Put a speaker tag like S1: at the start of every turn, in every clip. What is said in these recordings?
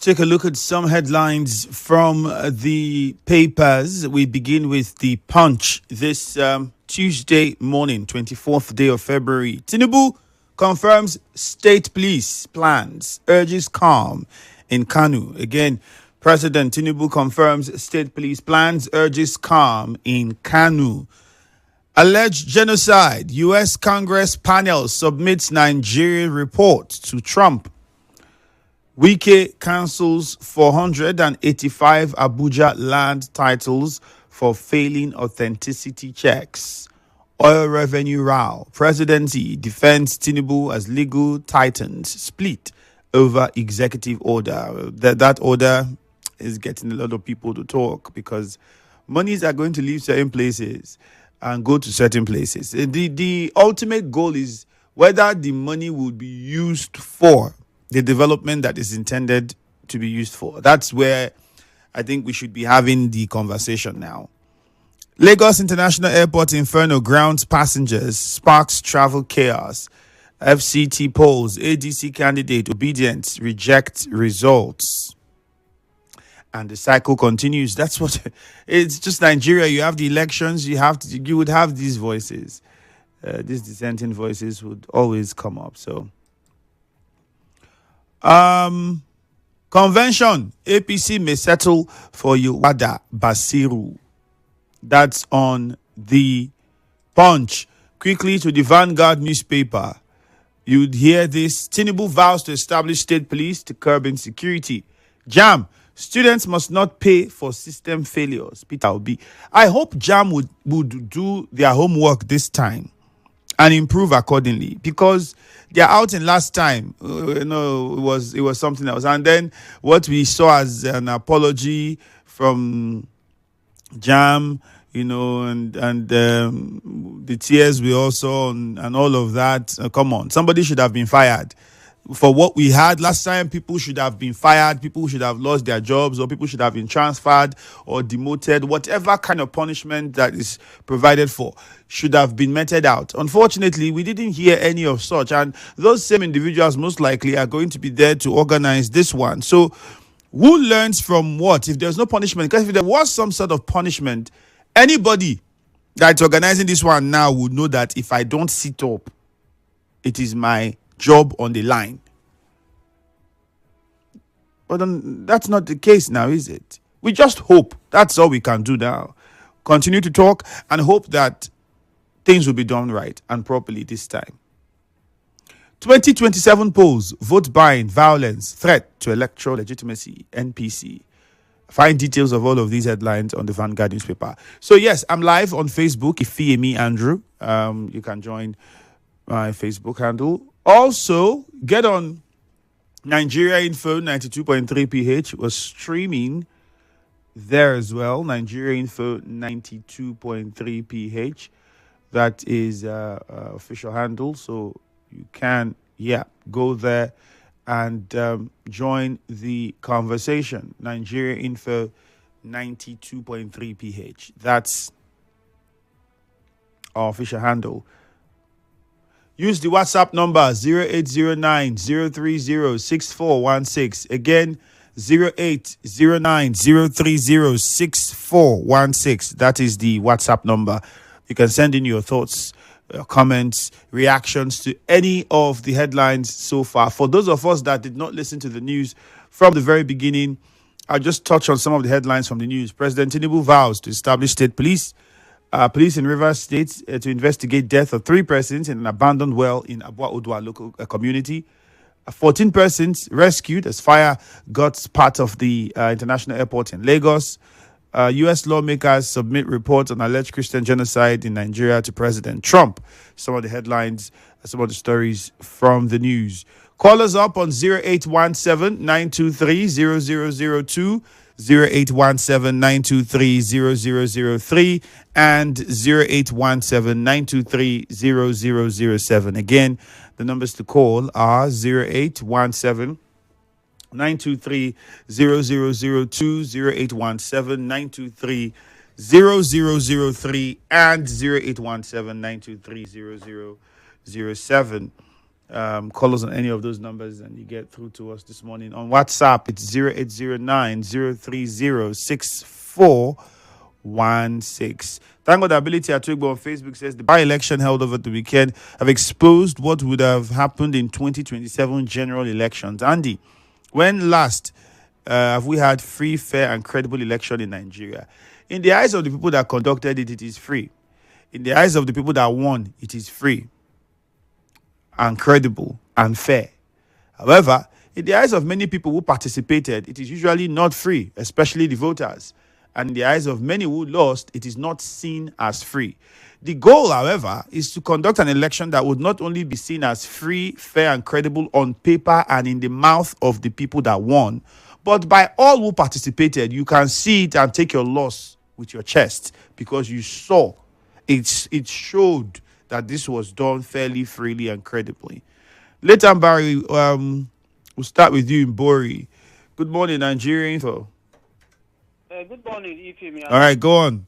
S1: take a look at some headlines from the papers. We begin with the Punch this Tuesday morning, 24th day of February. Tinubu confirms state police plans, urges calm in Kanu. Again, President Tinubu confirms state police plans, urges calm in Kanu. Alleged genocide. U.S. Congress panel submits Nigeria report to Trump. Wike cancels 485 Abuja land titles for failing authenticity checks. Oil revenue row. Presidency defends Tinubu as legal titans split over executive order. That order is getting a lot of people to talk because monies are going to leave certain places and go to certain places. The ultimate goal is whether the money will be used for the development that is intended to be used for. That's where I think we should be having the conversation now. Lagos International Airport inferno grounds passengers, sparks travel chaos. FCT polls, ADC candidate obedient, reject results. And the cycle continues. That's what it's just Nigeria. You have the elections. You would have these voices. These dissenting voices would always come up. So, convention. APC may settle for Yuwada Basiru. That's on the Punch. Quickly to the Vanguard newspaper. You'd hear this. Tinubu vows to establish state police to curb insecurity. Jam. Students must not pay for system failures. Peter Obi. I hope JAM would do their homework this time and improve accordingly, because they're out in last time. It was something else. And then what we saw as an apology from JAM, and the tears we all saw and all of that. Come on, somebody should have been fired. For what we had last time, people should have been fired, people should have lost their jobs, or people should have been transferred or demoted. Whatever kind of punishment that is provided for should have been meted out. Unfortunately, we didn't hear any of such, and those same individuals most likely are going to be there to organize this one. So who learns from what? If there's no punishment, because if there was some sort of punishment, anybody that's organizing this one now would know that if I don't sit up, it is my job on the line. But that's not the case now, is it? We just hope. That's all we can do now. Continue to talk and hope that things will be done right and properly this time. 2027 polls, vote buying, violence, threat to electoral legitimacy, NPC. Find details of all of these headlines on the Vanguard newspaper. So yes, I'm live on Facebook, Ifiemi Andrew. You can join my Facebook handle. Also, get on Nigeria Info 92.3 PH. Was streaming there as well. Nigeria Info 92.3 PH. That is official handle. So you can, go there and join the conversation. Nigeria Info 92.3 PH. That's our official handle. Use the WhatsApp number 0809-030-6416. Again, 0809-030-6416. That is the WhatsApp number. You can send in your thoughts, comments, reactions to any of the headlines so far. For those of us that did not listen to the news from the very beginning, I'll just touch on some of the headlines from the news. President Tinubu vows to establish state police. Police in Rivers State to investigate death of 3 persons in an abandoned well in Abua Odwa local community. 14 persons rescued as fire got part of the international airport in Lagos. U.S. lawmakers submit reports on alleged Christian genocide in Nigeria to President Trump. Some of the headlines, some of the stories from the news. Call us up on 0817-923-0002. 0817-923-0003 and 0817-923-0007. Again, the numbers to call are 0817 923 0002, 0817 923 0003, and 0817 923 0007. Call us on any of those numbers and you get through to us this morning. On WhatsApp, it's 0809 Thank God Ability Atwigbo on Facebook says the by-election held over the weekend have exposed what would have happened in 2027 general elections. Andy, when last have we had free, fair, and credible election in Nigeria? In the eyes of the people that conducted it, it is free. In the eyes of the people that won, it is free and credible and fair. However, in the eyes of many people who participated, it is usually not free, especially the voters. And in the eyes of many who lost, it is not seen as free. The goal, however, is to conduct an election that would not only be seen as free, fair, and credible on paper and in the mouth of the people that won, but by all who participated, you can see it and take your loss with your chest because you saw it showed that this was done fairly, freely, and credibly. Later, Barry, we'll start with you in Bori. Good morning, Nigerian Info.
S2: Good morning, Ifiemi Andrew.
S1: All right, go on.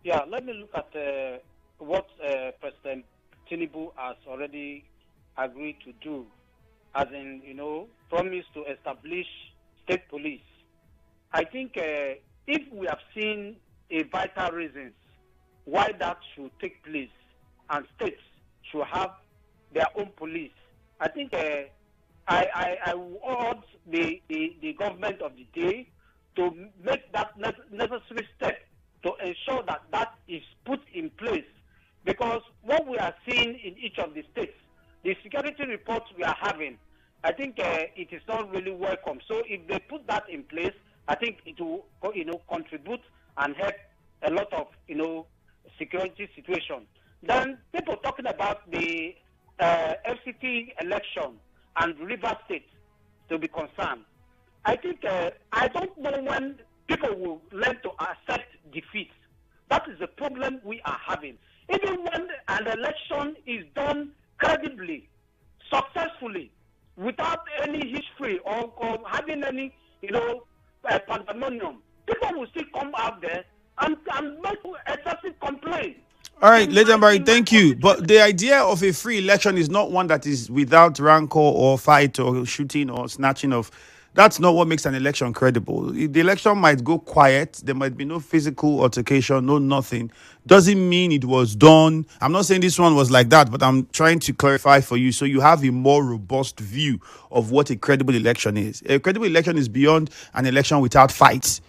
S2: Yeah, let me look at what President Tinubu has already agreed to do, as in, promise to establish state police. I think if we have seen a vital reasons why that should take place and states should have their own police, I think I urge the government of the day to make that necessary step to ensure that that is put in place. Because what we are seeing in each of the states, the security reports we are having, I think it is not really welcome. So if they put that in place, I think it will, contribute and help a lot of, security situation. Then people talking about the FCT election and River State to be concerned. I think I don't know when people will learn to accept defeat. That is the problem we are having. Even when an election is done credibly, successfully, without any history or having any, pandemonium, people will still come out there and make excessive complaint.
S1: All right, Legendary, thank you. But the idea of a free election is not one that is without rancor or fight or shooting or snatching of. That's not what makes an election credible. The election might go quiet. There might be no physical altercation, no nothing. Doesn't mean it was done. I'm not saying this one was like that, but I'm trying to clarify for you so you have a more robust view of what a credible election is. A credible election is beyond an election without fights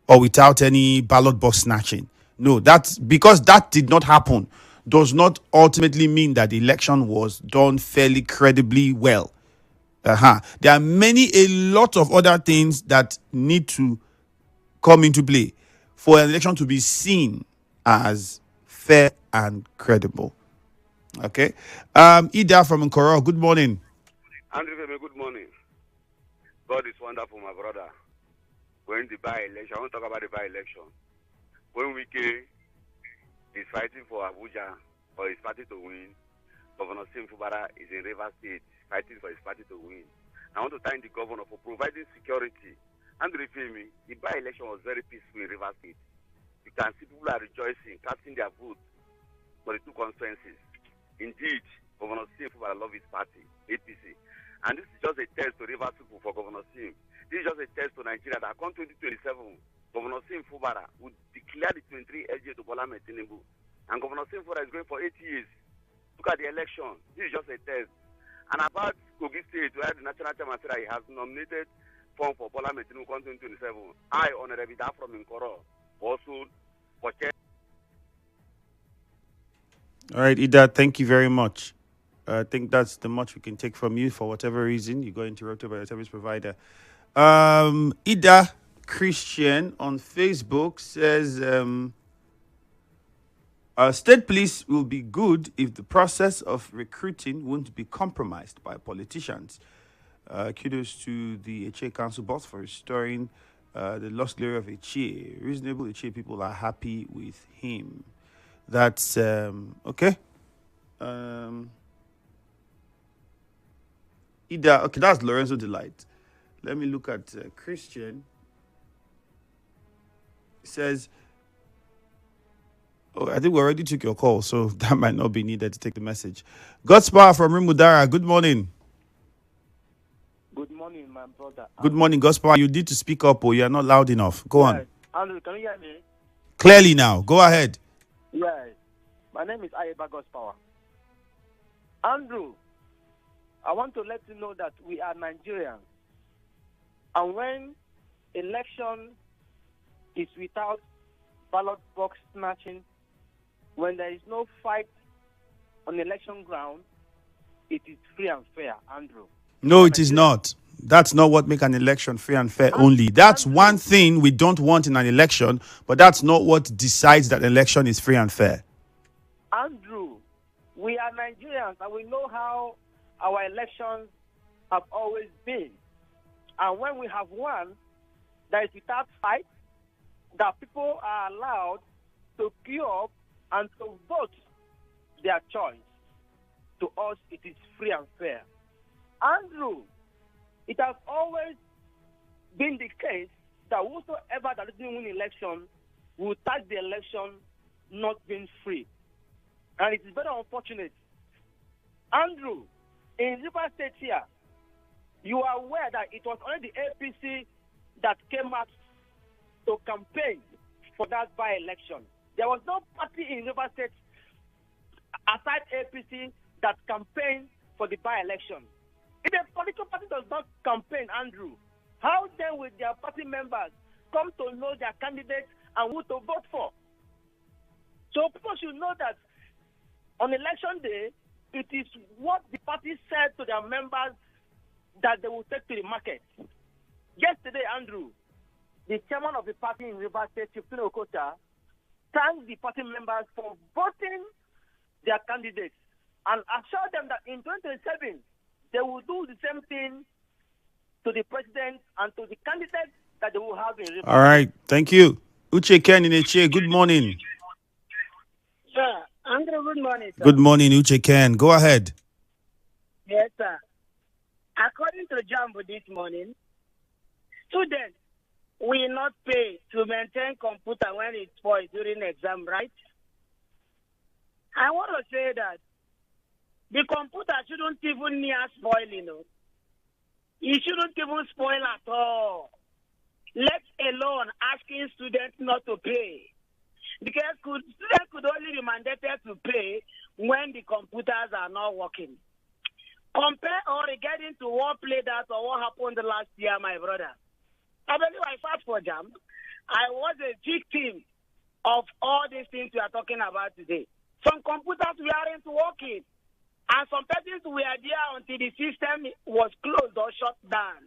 S1: or without any ballot box snatching. No, that's because that did not happen, does not ultimately mean that the election was done fairly, credibly well. There are a lot of other things that need to come into play for an election to be seen as fair and credible. Okay. Ida from Nkoro, good morning.
S3: Andrew, good morning. God is wonderful, my brother. When the by-election, I want to talk about the by-election. When Wike is fighting for Abuja or is fighting to win, Governor Sim Fubara is in River State fighting for his party to win. I want to thank the governor for providing security. Andrew Ifiemi, the by-election was very peaceful in River State. You can see people are rejoicing, casting their votes for the two constituencies. Indeed, Governor Sim Fubara loves his party, APC. And this is just a test to River people for Governor Sim. This is just a test to Nigeria that come 2027, Governor Sim Fubara would declare the 23 LGA to Bola Tinubu. And Governor Sim Fubara is going for 8 years. Look at the election. This is just a test. And about Kogi State, where the National Chairman said he has nominated form for Bola Tinubu in 2027. I, Honorable Da from Nkoro, also for chair.
S1: All right, Ida, thank you very much. I think that's the much we can take from you for whatever reason. You got interrupted by your service provider. Ida Christian on Facebook says state police will be good if the process of recruiting won't be compromised by politicians. Kudos to the Eche Council boss for restoring the lost glory of Eche. Reasonable Eche people are happy with him. That's okay. Ida, okay, that's Lorenzo Delight. Let me look at Christian. It says, Oh, I think we already took your call, so that might not be needed to take the message. God's power from Rimudara. Good morning.
S4: Good morning, my brother.
S1: Good morning, God's power. You need to speak up, or you are not loud enough. Go on.
S4: Andrew, can you hear me?
S1: Clearly now. Go ahead.
S4: Yes. My name is Ayeba God's power. Andrew, I want to let you know that we are Nigerians. And when election is without ballot box snatching, when there is no fight on election ground, it is free and fair, Andrew.
S1: No, it is not. That's not what makes an election free and fair only. That's one thing we don't want in an election, but that's not what decides that election is free and fair.
S4: Andrew, we are Nigerians and we know how our elections have always been. And when we have one that is without fight, that people are allowed to queue up and to vote their choice. To us, it is free and fair. Andrew, it has always been the case that whosoever that doesn't win election will tag the election not being free. And it is very unfortunate. Andrew, in River State here, you are aware that it was only the APC that came out to campaign for that by-election. There was no party in River State aside APC that campaigned for the by-election. If a political party does not campaign, Andrew, how then will their party members come to know their candidates and who to vote for? So people should know that on election day, it is what the party said to their members that they will take to the market. Yesterday, Andrew, the chairman of the party in River State, Chieftain Okota, thanked the party members for voting their candidates and assured them that in 2027, they will do the same thing to the president and to the candidates that they will have in River State.
S1: All right. Thank you. Uche Ken in Eche, good morning.
S5: Sir, Andrew, good morning, sir.
S1: Good morning, Uche Ken. Go ahead.
S5: Yes, sir. According to Jambo this morning, students will not pay to maintain computer when it spoils during exam, right? I want to say that the computer shouldn't even near spoiling. It shouldn't even spoil at all. Let alone asking students not to pay. Because students could only be mandated to pay when the computers are not working. Compare or regarding to what played out or what happened last year, my brother. I believe I fought for JAM. I was a victim of all these things we are talking about today. Some computers weren't working, and some persons were there until the system was closed or shut down.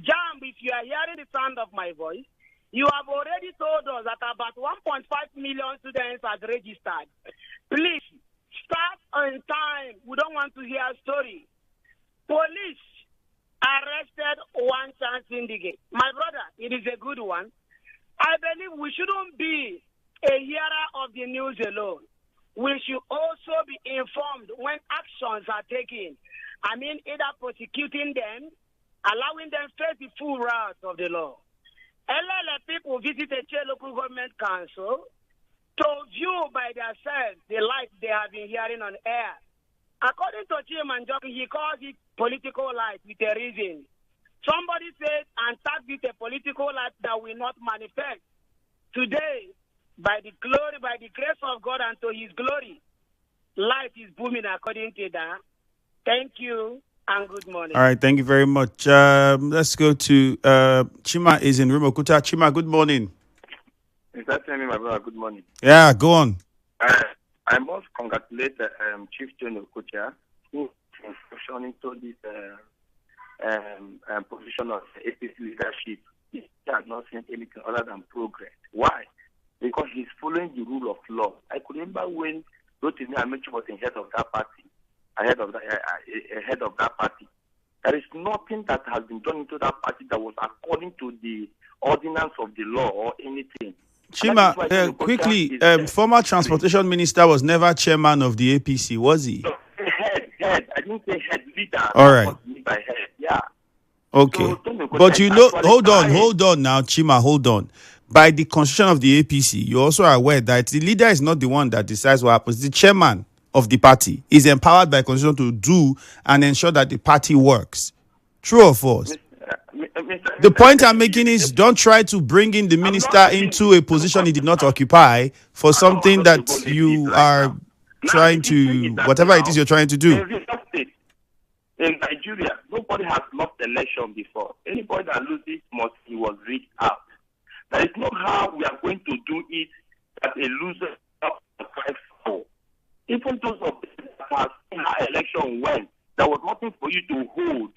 S5: JAM, if you are hearing the sound of my voice, you have already told us that about 1.5 million students are registered. Please, start on time. We don't want to hear a story. Police arrested one chance syndicate. My brother, it is a good one. I believe we shouldn't be a hearer of the news alone. We should also be informed when actions are taken. I mean, either prosecuting them, allowing them face the full wrath of the law. LLA people visit a local government council to view by themselves the light they have been hearing on air. According to Jim and Jockey, he calls it political light with a reason. Somebody said and tagged it a political light that will not manifest. Today, by the glory, by the grace of God and to his glory, life is booming according to that. Thank you and good morning.
S1: All right, thank you very much. Let's go to Chima is in Rumokuta. Chima, good morning.
S6: Is that telling me, my brother? Good morning.
S1: Yeah, go on.
S6: I must congratulate Chief John Okocha, who is transitioning to this position of APC leadership. He has not seen anything other than progress. Why? Because he's following the rule of law. I could remember when Rotimi Amechi was in head of that party, ahead of that party. There is nothing that has been done into that party that was according to the ordinance of the law or anything.
S1: Chima, quickly, former transportation minister was never chairman of the APC, was he?
S6: No, head. I didn't say head leader.
S1: All right.
S6: By head, yeah.
S1: Okay.
S6: So,
S1: but you know, hold on now, Chima, hold on. by the constitution of the APC, you also are aware that the leader is not the one that decides what happens. The chairman of the party is empowered by constitution to do and ensure that the party works. True or false? The point I'm making is don't try to bring in the minister into a position he did not occupy for something that you are trying to, whatever it is you're trying to do.
S6: In Nigeria, nobody has lost election before. Anybody that loses must he was rigged out. That is not how we are going to do it as a loser of 5-4. Even those of them that have seen how election went, there was nothing for you to hold.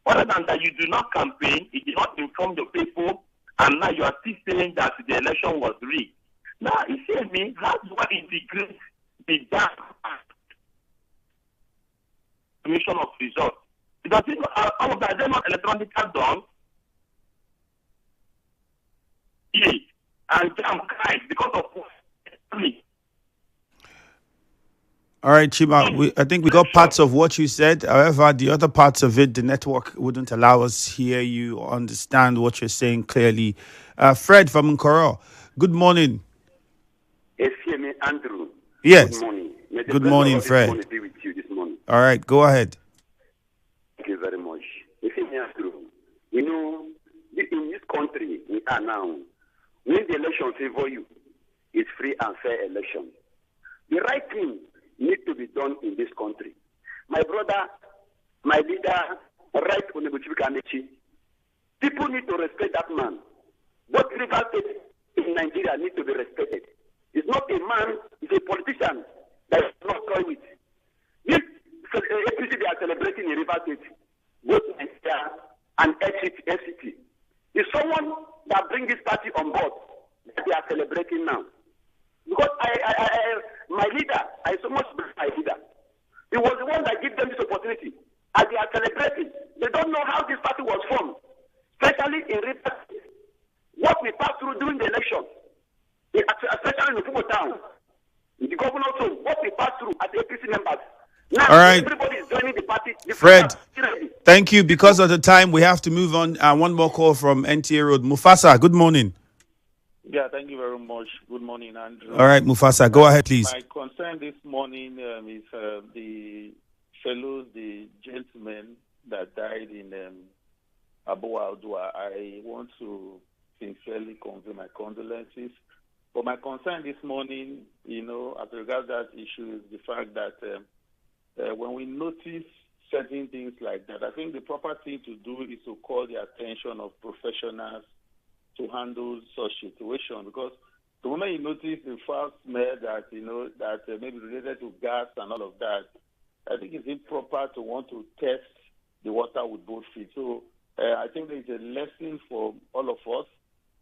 S6: Other than that, you do not campaign, you did not inform the people, and now you are still saying that the election was rigged. Now, you see me, how do I integrate the data commission of results? Because all of that, they're not electronically done. And I'm crying because of me.
S1: All right, Chima, I think we got parts of what you said. However, the other parts of it, the network wouldn't allow us hear you or understand what you're saying clearly. Fred from Nkoro, good morning.
S3: Ifiemi Andrew.
S1: Yes.
S3: Good morning.
S1: Good morning, Fred.
S3: Morning be with you this morning.
S1: All right, go ahead.
S3: Thank you very much. Ifiemi Andrew, you know, in this country we are now, when the election favor you, it's free and fair election. The right thing needs to be done in this country. My brother, my leader, Right Honorable Chibika Amechi, people need to respect that man. What River State in Nigeria need to be respected. It's not a man, it's a politician that is not toy with. This APC they are celebrating in River State, both Nigeria and FCT. It's someone that brings this party on board that they are celebrating now. Because my leader, I so much bless my leader. He was the one that gave them this opportunity. And they are celebrating. They don't know how this party was formed. Especially in River State. What we passed through during the election, especially in Okubo town, in the governor's home, what we passed through as APC members. Now,
S1: all right.
S3: Everybody is joining the party.
S1: Fred, thank you. Because of the time, we have to move on. One more call from NTA Road. Mufasa, good morning.
S7: Yeah, thank you very much. Good morning, Andrew.
S1: All right, Mufasa, go ahead, please.
S7: My concern this morning is the fellows, the gentlemen that died in Abu Aldua. I want to sincerely convey my condolences. But my concern this morning, as regards that issue, is the fact that when we notice certain things like that, I think the proper thing to do is to call the attention of professionals to handle such situation, because the moment you notice the foul smell that maybe related to gas and all of that, I think it's improper to want to test the water with both feet. So I think there is a lesson for all of us.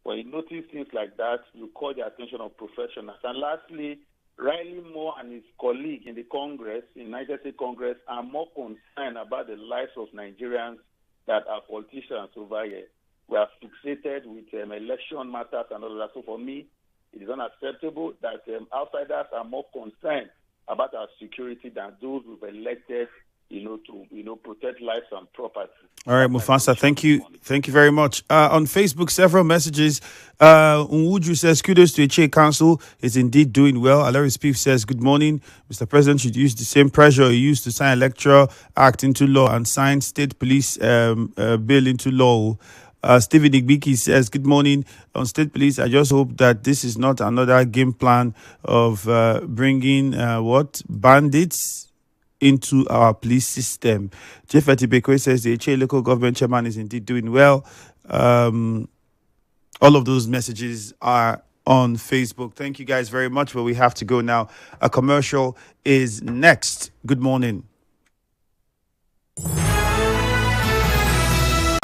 S7: When you notice things like that, you call the attention of professionals. And lastly, Riley Moore and his colleague in the Congress, in United States Congress, are more concerned about the lives of Nigerians that are politicians over here. We are fixated with election matters and all of that. So for me, it is unacceptable that outsiders are more concerned about our security than those we've elected, to protect lives and property.
S1: All right, Mufasa, thank you. Thank you very much. On Facebook, several messages. Nwuju says, kudos to Iche Council. It's indeed doing well. Alari Spiff says, good morning. Mr. President should use the same pressure he used to sign Electoral Act into law and sign State Police bill into law. Stephen Igbiki says, good morning. On State Police, I just hope that this is not another game plan of bringing bandits into our police system. Jeffet Ibekwe says the HA local government chairman is indeed doing well. All of those messages are on Facebook. Thank you guys very much, but we have to go now. A commercial is next. Good morning.